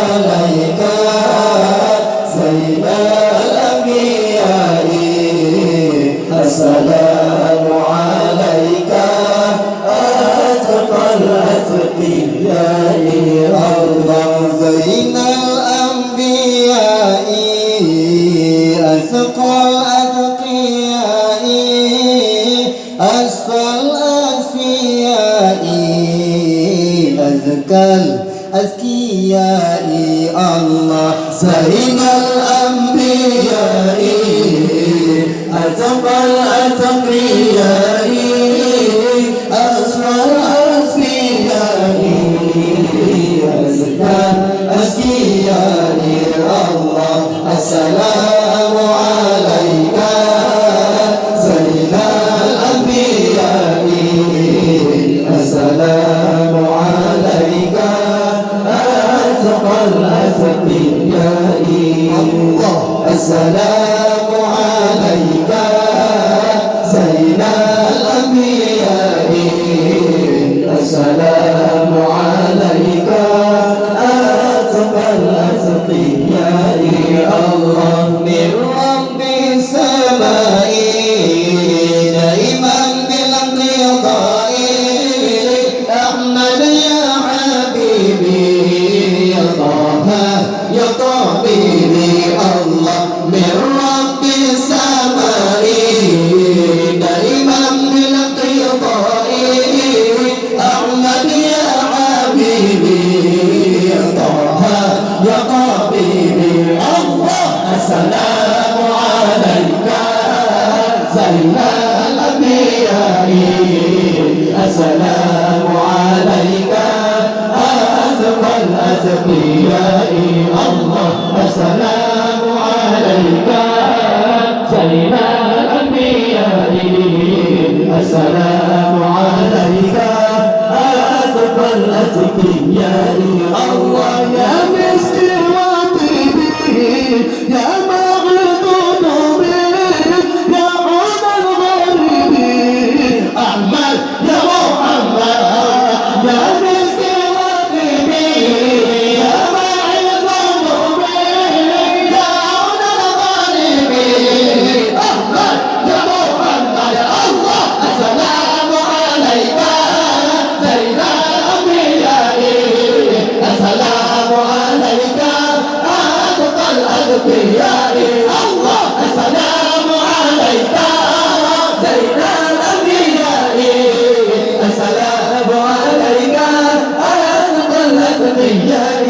عليك سيد الأنبياء السلام عليك أتقى الأتقياء الله زين الأنبياء أتقى الأتقياء أشفى الأشفياء أزكى الأزكياء الله زين الأنبياء أتقى الأتقياء أشفى الأشفياء أزكى الأزكياء الله السلام عليك سيد الأنبياء السلام عليك أتقى الأتقياء الله السلام عليك سيد الأنبياء السلام عليك أتقى الأتقياء الله من رب السماء دائما بالانقضاء أحمد يا حبيبي يا طه يا طبيبي الله من رب السماء دائما بالانقضاء أحمد يا حبيبي يا طه يا طبيبي الله السلام عليك زين الأنبياء السلام عليك أتقى الأتقياء الله السلام عليك زين الأنبياء السلام عليك أتقى الأتقياء الله يا مسكين وطيبي يا مغلط ذنوبي يا عود الغريب أحمد يا محمد يا مسكين وطيبي يا مغلط ذنوبي يا عود الغريب أحمد يا محمد الله السلام عليك سيد الأنبياء السلام عليك أتقى الأتقياء الله السلام عليك سيد الأنبياء السلام عليك أتقى الأتقياء